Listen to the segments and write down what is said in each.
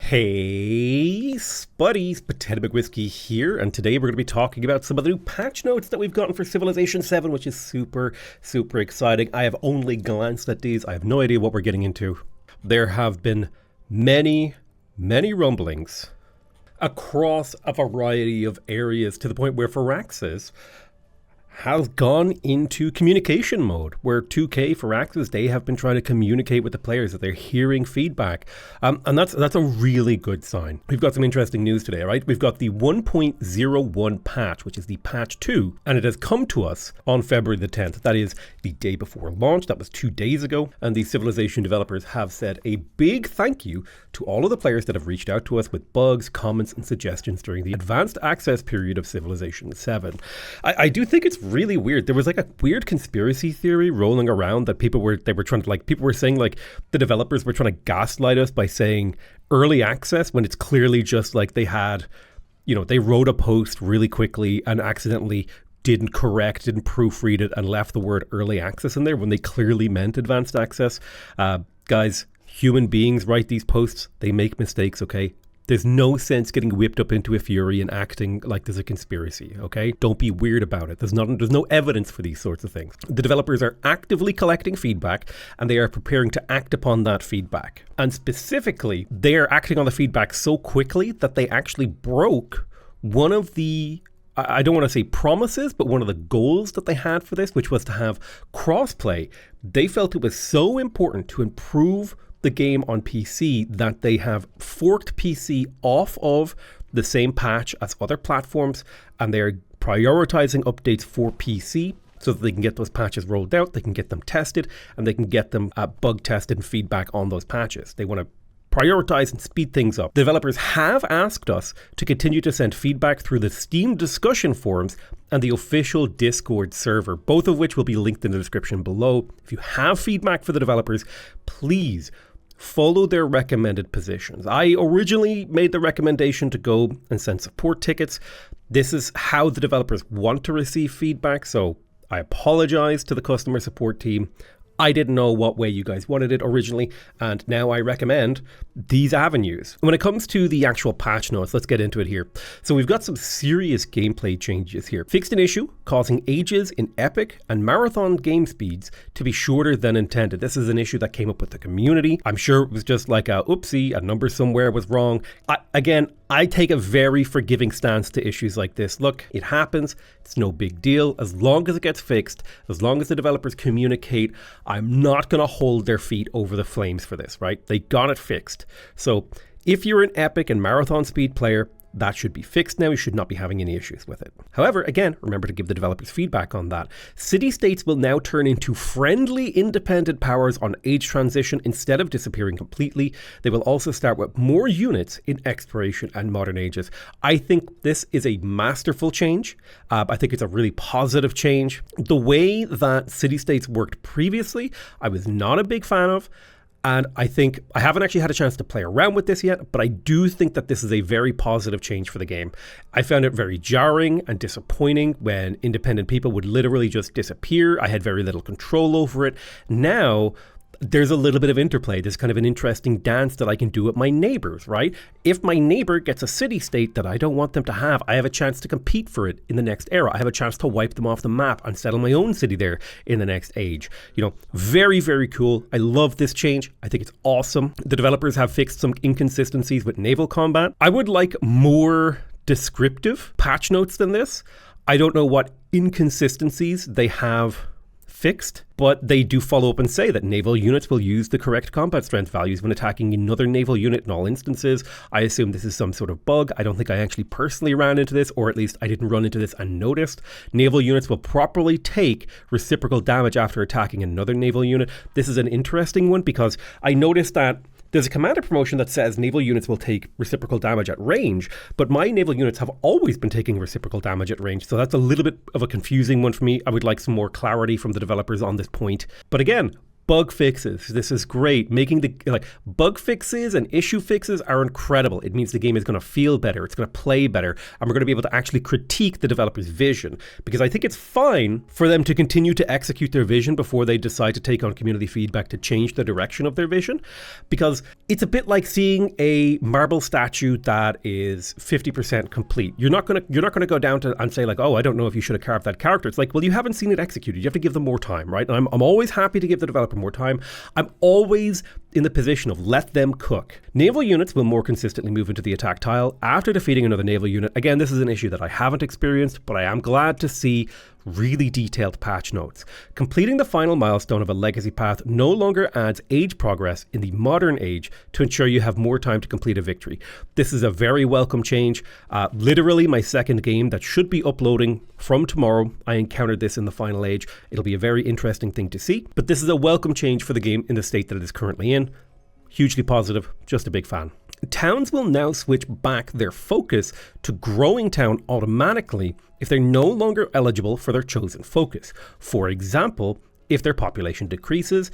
Hey, Spuddies, Potato McWhiskey here, and today we're going to be talking about some of the new patch notes that we've gotten for Civilization 7, which is super exciting. I have only glanced at these. I have no idea what we're getting into. There have been many rumblings across a variety of areas to the point where Firaxis has gone into communication mode, where 2K Firaxis, they have been trying to communicate with the players, that they're hearing feedback. And that's a really good sign. We've got some interesting news today, right? We've got the 1.01 patch, which is the Patch 2, and it has come to us on February the 10th. That is the day before launch. That was 2 days ago. And the Civilization developers have said a big thank you to all of the players that have reached out to us with bugs, comments, and suggestions during the advanced access period of Civilization 7. I do think it's really weird. There was like a weird conspiracy theory rolling around that people were saying like the developers were trying to gaslight us by saying early access, when it's clearly just like they had, they wrote a post really quickly and accidentally didn't proofread it and left the word early access in there when they clearly meant advanced access. Guys, human beings write these posts. They make mistakes, okay? There's no sense getting whipped up into a fury and acting like there's a conspiracy, okay? Don't be weird about it. There's no evidence for these sorts of things. The developers are actively collecting feedback, and they are preparing to act upon that feedback. And specifically, they are acting on the feedback so quickly that they actually broke one of the, I don't want to say promises, but one of the goals that they had for this, which was to have crossplay. They felt it was so important to improve the game on PC that they have forked PC off of the same patch as other platforms, and they're prioritizing updates for PC so that they can get those patches rolled out, they can get them tested, and they can get them bug tested and feedback on those patches. They want to prioritize and speed things up. The developers have asked us to continue to send feedback through the Steam discussion forums and the official Discord server, both of which will be linked in the description below. If you have feedback for the developers, please follow their recommended positions. I originally made the recommendation to go and send support tickets. This is how the developers want to receive feedback, so I apologize to the customer support team. I didn't know what way you guys wanted it originally, and now I recommend these avenues. When it comes to the actual patch notes, let's get into it here. So we've got some serious gameplay changes here. Fixed an issue causing ages in epic and marathon game speeds to be shorter than intended. This is an issue that came up with the community. I'm sure it was just like a oopsie, a number somewhere was wrong. I take a very forgiving stance to issues like this. Look, it happens. It's no big deal. As long as it gets fixed, as long as the developers communicate, I'm not going to hold their feet over the flames for this, right? They got it fixed. So if you're an epic and marathon speed player, that should be fixed now. You should not be having any issues with it. However, again, remember to give the developers feedback on that. City-states will now turn into friendly independent powers on age transition instead of disappearing completely. They will also start with more units in exploration and modern ages. I think this is a masterful change. I think it's a really positive change. The way that city-states worked previously, I was not a big fan of. And I think I haven't actually had a chance to play around with this yet, but I do think that this is a very positive change for the game. I found it very jarring and disappointing when independent people would literally just disappear. I had very little control over it. Now, there's a little bit of interplay. There's kind of an interesting dance that I can do with my neighbors, right? If my neighbor gets a city-state that I don't want them to have, I have a chance to compete for it in the next era. I have a chance to wipe them off the map and settle my own city there in the next age. Very cool. I love this change. I think it's awesome. The developers have fixed some inconsistencies with naval combat. I would like more descriptive patch notes than this. I don't know what inconsistencies they have fixed, but they do follow up and say that naval units will use the correct combat strength values when attacking another naval unit in all instances. I assume this is some sort of bug. I don't think I actually personally ran into this, or at least I didn't run into this and noticed. Naval units will properly take reciprocal damage after attacking another naval unit. This is an interesting one because I noticed that there's a commander promotion that says naval units will take reciprocal damage at range, but my naval units have always been taking reciprocal damage at range, so that's a little bit of a confusing one for me. I would like some more clarity from the developers on this point. But again, bug fixes. This is great. Making the bug fixes and issue fixes are incredible. It means the game is going to feel better. It's going to play better. And we're going to be able to actually critique the developer's vision. Because I think it's fine for them to continue to execute their vision before they decide to take on community feedback to change the direction of their vision. Because it's a bit like seeing a marble statue that is 50% complete. You're not going to go down to and say like, oh, I don't know if you should have carved that character. It's like, well, you haven't seen it executed. You have to give them more time, right? And I'm always happy to give the developer more time. I'm always in the position of let them cook. Naval units will more consistently move into the attack tile after defeating another naval unit. Again, this is an issue that I haven't experienced, but I am glad to see really detailed patch notes. Completing the final milestone of a legacy path no longer adds age progress in the modern age to ensure you have more time to complete a victory. This is a very welcome change. Literally my second game that should be uploading from tomorrow. I encountered this in the final age. It'll be a very interesting thing to see, but this is a welcome change for the game in the state that it is currently in. Hugely positive, just a big fan. Towns will now switch back their focus to growing town automatically if they're no longer eligible for their chosen focus. For example, if their population decreases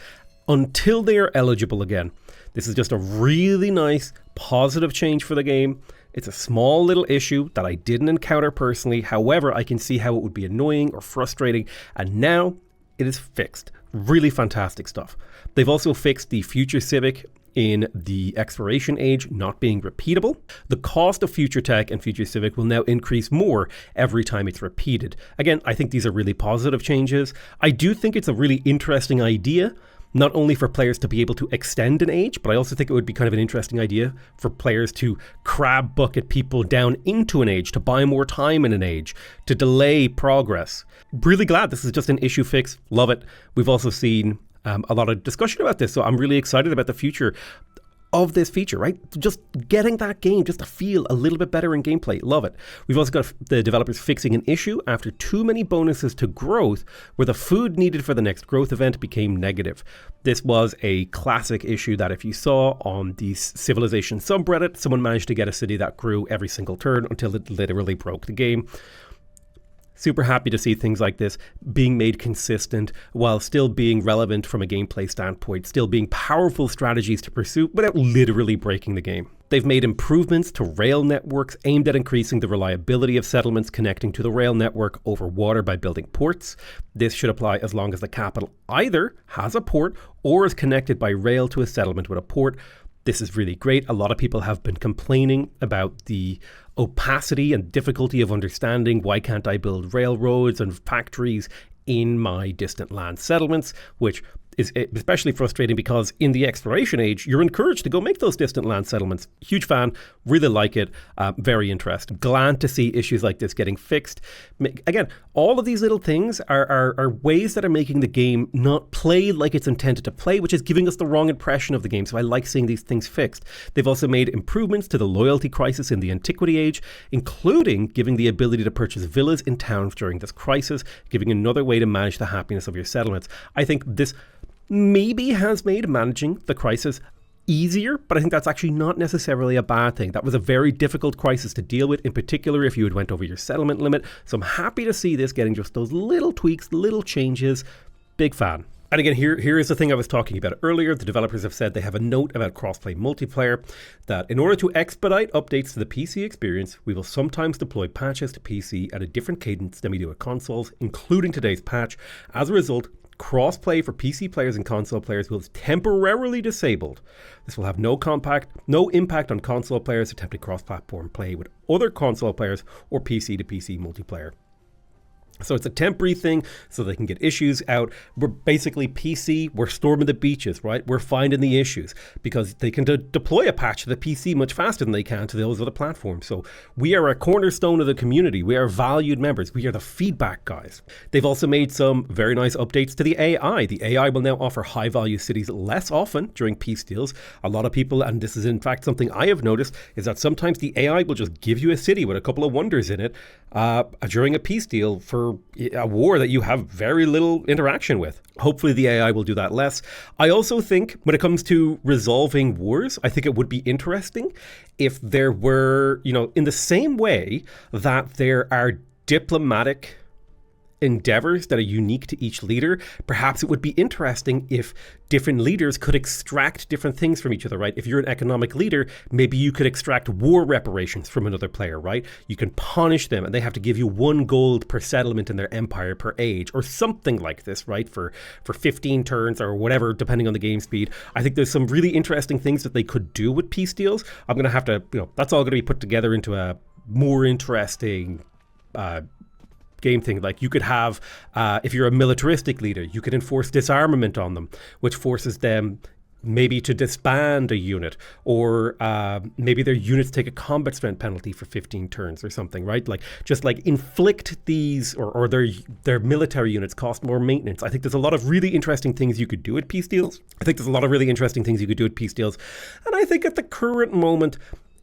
until they are eligible again. This is just a really nice, positive change for the game. It's a small little issue that I didn't encounter personally. However, I can see how it would be annoying or frustrating, and now it is fixed. Really fantastic stuff. They've also fixed the future civic in the exploration age not being repeatable. The cost of future tech and future civic will now increase more every time it's repeated. Again, I think these are really positive changes. I do think it's a really interesting idea, not only for players to be able to extend an age, but I also think it would be kind of an interesting idea for players to crab bucket people down into an age, to buy more time in an age, to delay progress. Really glad this is just an issue fix. Love it. We've also seen a lot of discussion about this, so I'm really excited about the future of this feature, right? Just getting that game just to feel a little bit better in gameplay. Love it. We've also got the developers fixing an issue after too many bonuses to growth where the food needed for the next growth event became negative. This was a classic issue that if you saw on the Civilization subreddit, someone managed to get a city that grew every single turn until it literally broke the game. Super happy to see things like this being made consistent while still being relevant from a gameplay standpoint, still being powerful strategies to pursue without literally breaking the game. They've made improvements to rail networks aimed at increasing the reliability of settlements connecting to the rail network over water by building ports. This should apply as long as the capital either has a port or is connected by rail to a settlement with a port. This is really great. A lot of people have been complaining about the opacity and difficulty of understanding why can't I build railroads and factories in my distant land settlements, which is especially frustrating because in the exploration age, you're encouraged to go make those distant land settlements. Huge fan, really like it, very interested. Glad to see issues like this getting fixed. Again, all of these little things are ways that are making the game not play like it's intended to play, which is giving us the wrong impression of the game. So I like seeing these things fixed. They've also made improvements to the loyalty crisis in the Antiquity Age, including giving the ability to purchase villas in towns during this crisis, giving another way to manage the happiness of your settlements. I think this maybe has made managing the crisis easier, but I think that's actually not necessarily a bad thing. That was a very difficult crisis to deal with, in particular if you had went over your settlement limit. So I'm happy to see this getting just those little tweaks, little changes. Big fan. And again, here is the thing I was talking about earlier. The developers have said they have a note about crossplay multiplayer, that in order to expedite updates to the PC experience, we will sometimes deploy patches to PC at a different cadence than we do at consoles, including today's patch. As a result, crossplay for PC players and console players will be temporarily disabled. This will have no impact on console players attempting cross-platform play with other console players or PC to PC multiplayer. So it's a temporary thing so they can get issues out. We're basically PC, we're storming the beaches, right? We're finding the issues because they can deploy a patch to the PC much faster than they can to those other platforms. So we are a cornerstone of the community. We are valued members. We are the feedback guys. They've also made some very nice updates to the AI. The AI will now offer high value cities less often during peace deals. A lot of people, and this is in fact something I have noticed, is that sometimes the AI will just give you a city with a couple of wonders in it during a peace deal for a war that you have very little interaction with. Hopefully the AI will do that less. I also think when it comes to resolving wars, I think it would be interesting if there were, in the same way that there are diplomatic endeavors that are unique to each leader, perhaps it would be interesting if different leaders could extract different things from each other, right? If you're an economic leader, maybe you could extract war reparations from another player, right? You can punish them and they have to give you 1 gold per settlement in their empire per age or something like this, right? For 15 turns or whatever, depending on the game speed. I think there's some really interesting things that they could do with peace deals. I'm going to have to, that's all going to be put together into a more interesting game thing. Like you could have, if you're a militaristic leader, you could enforce disarmament on them, which forces them maybe to disband a unit, or maybe their units take a combat strength penalty for 15 turns or something, right? Like just like inflict these, or their military units cost more maintenance. I think there's a lot of really interesting things you could do at peace deals. And I think at the current moment,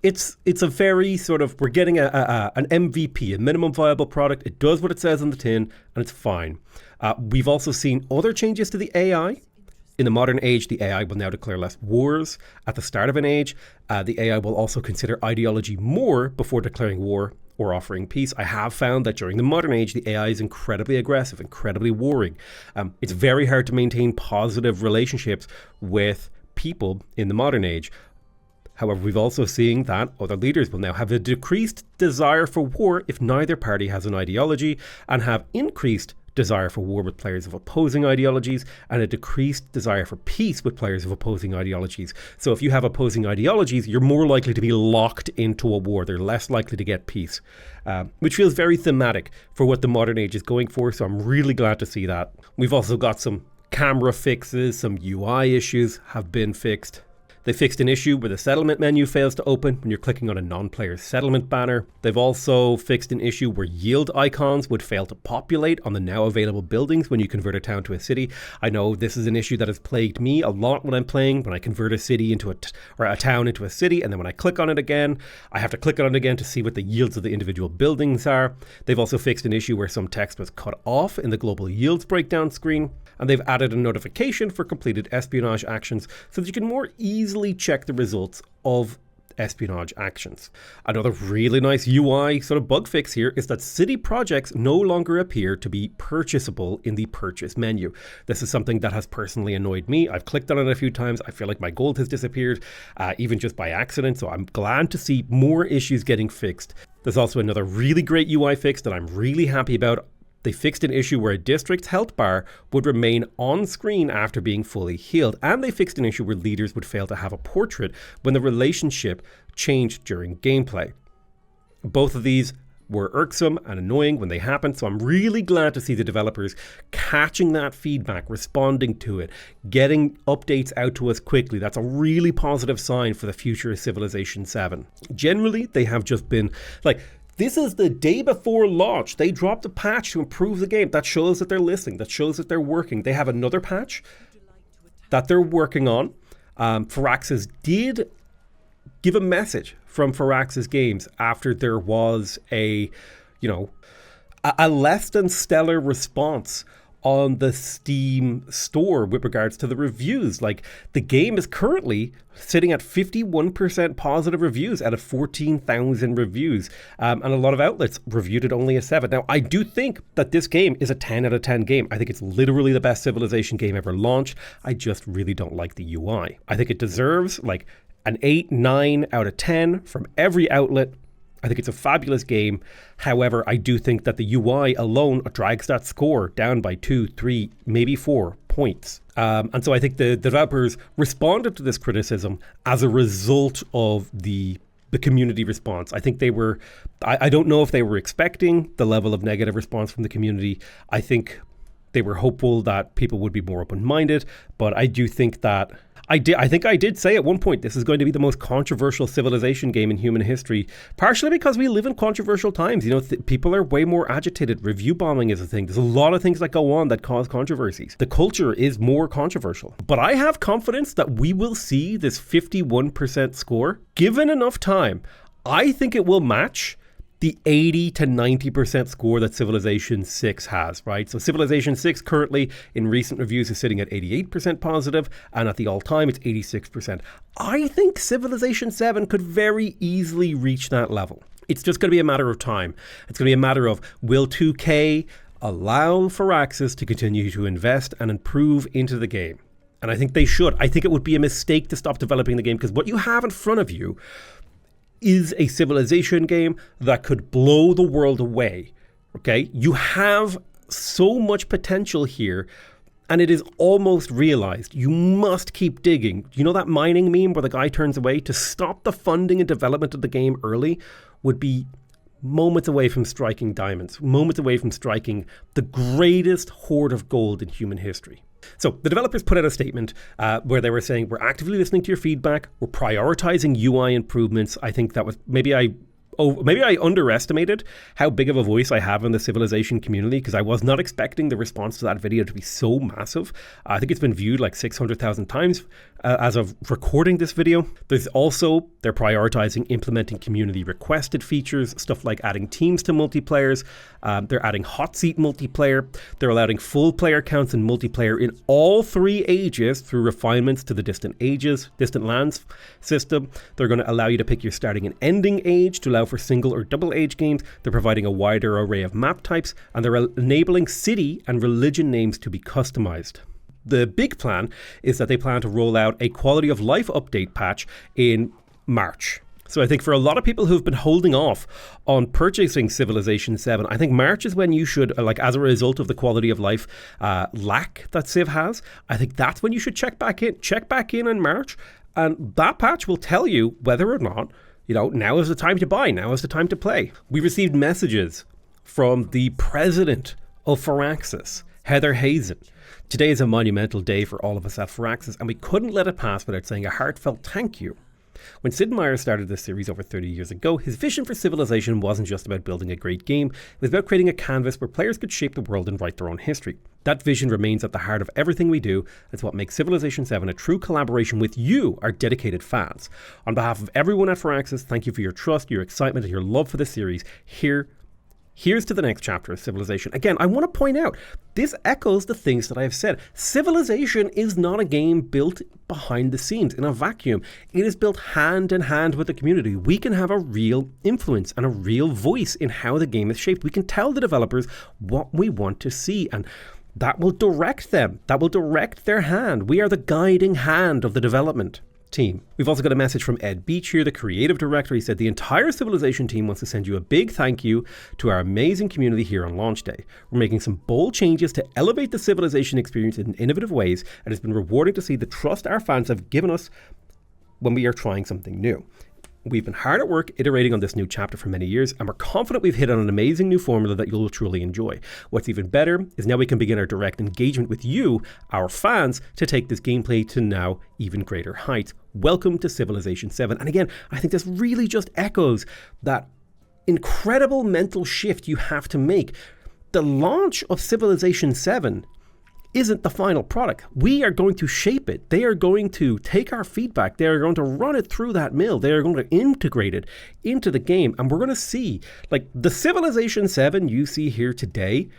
it's a very sort of, we're getting an MVP, a minimum viable product. It does what it says on the tin, and it's fine. We've also seen other changes to the AI. In the modern age, the AI will now declare less wars. At the start of an age, the AI will also consider ideology more before declaring war or offering peace. I have found that during the modern age, the AI is incredibly aggressive, incredibly warring. It's very hard to maintain positive relationships with people in the modern age. However, we've also seen that other leaders will now have a decreased desire for war if neither party has an ideology, and have increased desire for war with players of opposing ideologies, and a decreased desire for peace with players of opposing ideologies. So if you have opposing ideologies, you're more likely to be locked into a war. They're less likely to get peace, which feels very thematic for what the modern age is going for. So I'm really glad to see that. We've also got some camera fixes, some UI issues have been fixed. They fixed an issue where the settlement menu fails to open when you're clicking on a non-player settlement banner. They've also fixed an issue where yield icons would fail to populate on the now available buildings when you convert a town to a city. I know this is an issue that has plagued me a lot when I'm playing, when I convert a city into a town into a city, and then when I click on it again, I have to click on it again to see what the yields of the individual buildings are. They've also fixed an issue where some text was cut off in the global yields breakdown screen. And they've added a notification for completed espionage actions so that you can more easily check the results of espionage actions. Another really nice UI sort of bug fix here is that city projects no longer appear to be purchasable in the purchase menu. This is something that has personally annoyed me. I've clicked on it a few times. I feel like my gold has disappeared, even just by accident. So I'm glad to see more issues getting fixed. There's also another really great UI fix that I'm really happy about. They fixed an issue where a district's health bar would remain on screen after being fully healed. And they fixed an issue where leaders would fail to have a portrait when the relationship changed during gameplay. Both of these were irksome and annoying when they happened, so I'm really glad to see the developers catching that feedback, responding to it, getting updates out to us quickly. That's a really positive sign for the future of Civilization 7. Generally, they have just been like, this is the day before launch. They dropped a patch to improve the game. That shows that they're listening. That shows that they're working. They have another patch that they're working on. Firaxis did give a message from Firaxis Games after there was a less than stellar response on the Steam store with regards to the reviews. Like, the game is currently sitting at 51% positive reviews out of 14,000 reviews. And a lot of outlets reviewed it only a 7. Now, I do think that this game is a 10 out of 10 game. I think it's literally the best Civilization game ever launched. I just really don't like the UI. I think it deserves like an 8, 9 out of 10 from every outlet. I think it's a fabulous game. However, I do think that the UI alone drags that score down by 2, 3, maybe 4 points. And so I think the developers responded to this criticism as a result of the community response. I think they were, I don't know if they were expecting the level of negative response from the community. I think they were hopeful that people would be more open-minded, but I do think that I think I did say at one point, this is going to be the most controversial Civilization game in human history, partially because we live in controversial times. People are way more agitated. Review bombing is a thing. There's a lot of things that go on that cause controversies. The culture is more controversial. But I have confidence that we will see this 51% score. Given enough time, I think it will match the 80 to 90% score that Civilization 6 has, right? So Civilization 6 currently in recent reviews is sitting at 88% positive, and at the all-time it's 86%. I think Civilization 7 could very easily reach that level. It's just going to be a matter of time. It's going to be a matter of, will 2K allow Firaxis to continue to invest and improve into the game. And I think they should. I think it would be a mistake to stop developing the game, because what you have in front of you is a Civilization game that could blow the world away. Okay? You have so much potential here, and it is almost realized. You must keep digging. You know that mining meme where the guy turns away? To stop the funding and development of the game early would be moments away from striking diamonds, moments away from striking the greatest hoard of gold in human history. So the developers put out a statement where they were saying, we're actively listening to your feedback, we're prioritizing UI improvements. I think that was, maybe I underestimated how big of a voice I have in the Civilization community, because I was not expecting the response to that video to be so massive. I think it's been viewed like 600,000 times as of recording this video. There's also, they're prioritizing implementing community requested features, stuff like adding teams to multiplayers. They're adding hot seat multiplayer. They're allowing full player counts in multiplayer in all 3 ages through refinements to the distant lands system. They're going to allow you to pick your starting and ending age to allow for single or double age games. They're providing a wider array of map types, and they're enabling city and religion names to be customized. The big plan is that they plan to roll out a quality of life update patch in March. So I think for a lot of people who've been holding off on purchasing Civilization 7, I think March is when you should, like as a result of the quality of life lack that Civ has, I think that's when you should check back in. Check back in March, and that patch will tell you whether or not, you know, now is the time to buy, now is the time to play. We received messages from the president of Firaxis, Heather Hazen. Today is a monumental day for all of us at Firaxis, and we couldn't let it pass without saying a heartfelt thank you. When Sid Meier started this series over 30 years ago, his vision for Civilization wasn't just about building a great game, it was about creating a canvas where players could shape the world and write their own history. That vision remains at the heart of everything we do. It's what makes Civilization 7 a true collaboration with you, our dedicated fans. On behalf of everyone at Firaxis, thank you for your trust, your excitement, and your love for the series. Here's to the next chapter of Civilization. Again, I want to point out, this echoes the things that I have said. Civilization is not a game built behind the scenes in a vacuum. It is built hand in hand with the community. We can have a real influence and a real voice in how the game is shaped. We can tell the developers what we want to see, and that will direct them. That will direct their hand. We are the guiding hand of the development team. We've also got a message from Ed Beach here, the creative director. He said, the entire Civilization team wants to send you a big thank you to our amazing community here on launch day. We're making some bold changes to elevate the Civilization experience in innovative ways, and it's been rewarding to see the trust our fans have given us when we are trying something new. We've been hard at work iterating on this new chapter for many years, and we're confident we've hit on an amazing new formula that you'll truly enjoy. What's even better is now we can begin our direct engagement with you, our fans, to take this gameplay to now even greater heights. Welcome to Civilization 7. And again, I think this really just echoes that incredible mental shift you have to make. The launch of Civilization 7 isn't the final product. We are going to shape it. They are going to take our feedback. They are going to run it through that mill. They are going to integrate it into the game. And we're going to see, like, the Civilization 7 you see here today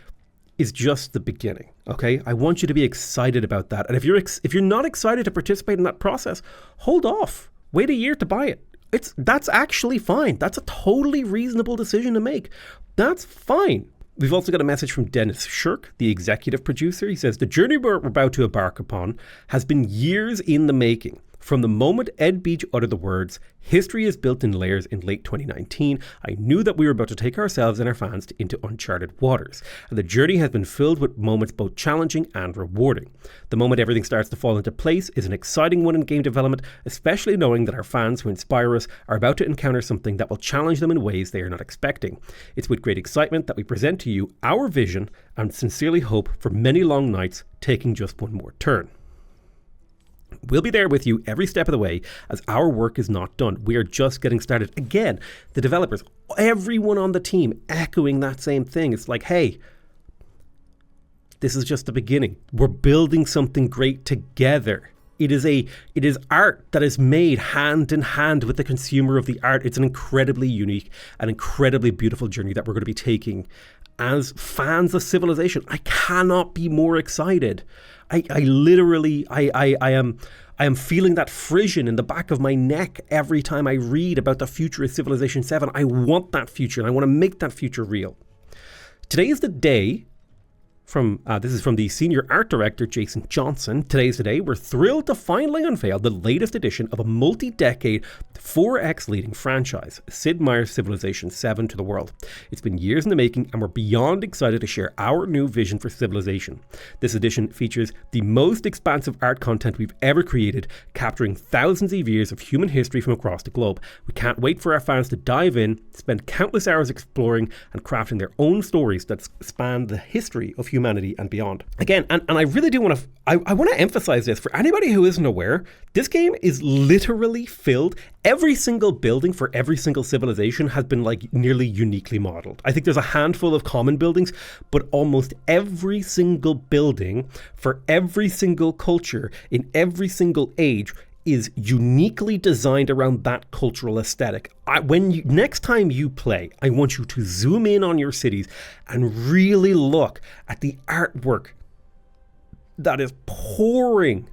is just the beginning, okay? I want you to be excited about that. And if you're not excited to participate in that process, hold off. Wait a year to buy it. That's actually fine. That's a totally reasonable decision to make. That's fine. We've also got a message from Dennis Shirk, the executive producer. He says, the journey we're about to embark upon has been years in the making. From the moment Ed Beach uttered the words, history is built in layers in late 2019, I knew that we were about to take ourselves and our fans into uncharted waters. And the journey has been filled with moments both challenging and rewarding. The moment everything starts to fall into place is an exciting one in game development, especially knowing that our fans who inspire us are about to encounter something that will challenge them in ways they are not expecting. It's with great excitement that we present to you our vision and sincerely hope for many long nights taking just one more turn. We'll be there with you every step of the way, as our work is not done. We are just getting started. Again, the developers, everyone on the team echoing that same thing. It's like, hey, this is just the beginning. We're building something great together. It is art that is made hand in hand with the consumer of the art. It's an incredibly unique and incredibly beautiful journey that we're going to be taking as fans of Civilization. I cannot be more excited. I am feeling that frisson in the back of my neck every time I read about the future of Civilization 7. I want that future, and I want to make that future real. Today is the day This is from the senior art director, Jason Johnson. Today's the day. We're thrilled to finally unveil the latest edition of a multi-decade 4X leading franchise, Sid Meier's Civilization 7 to the world. It's been years in the making, and we're beyond excited to share our new vision for Civilization. This edition features the most expansive art content we've ever created, capturing thousands of years of human history from across the globe. We can't wait for our fans to dive in, spend countless hours exploring and crafting their own stories that span the history of humanity and beyond. Again, and I really do want to, I want to emphasize this for anybody who isn't aware, this game is literally filled. Every single building for every single civilization has been like nearly uniquely modeled. I think there's a handful of common buildings, but almost every single building for every single culture in every single age is uniquely designed around that cultural aesthetic. Next time you play, I want you to zoom in on your cities and really look at the artwork that is pouring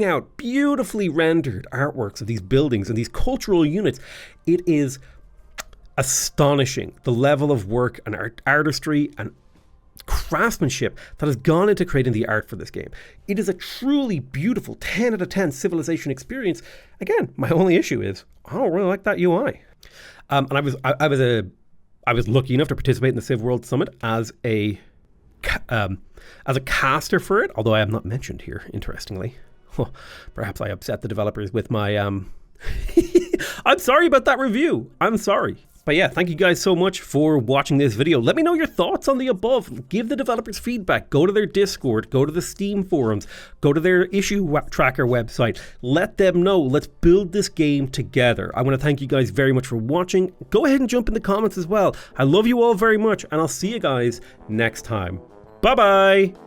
out beautifully rendered artworks of these buildings and these cultural units. It is astonishing the level of work and artistry and craftsmanship that has gone into creating the art for this game. It is a truly beautiful 10 out of 10 Civilization experience. Again, my only issue is I don't really like that UI. And I was lucky enough to participate in the Civ World Summit as a caster for it, although I am not mentioned here, interestingly. Perhaps I upset the developers with my I'm sorry about that review. I'm sorry. But yeah, thank you guys so much for watching this video. Let me know your thoughts on the above. Give the developers feedback. Go to their Discord. Go to the Steam forums. Go to their issue tracker website. Let them know. Let's build this game together. I want to thank you guys very much for watching. Go ahead and jump in the comments as well. I love you all very much, and I'll see you guys next time. Bye-bye.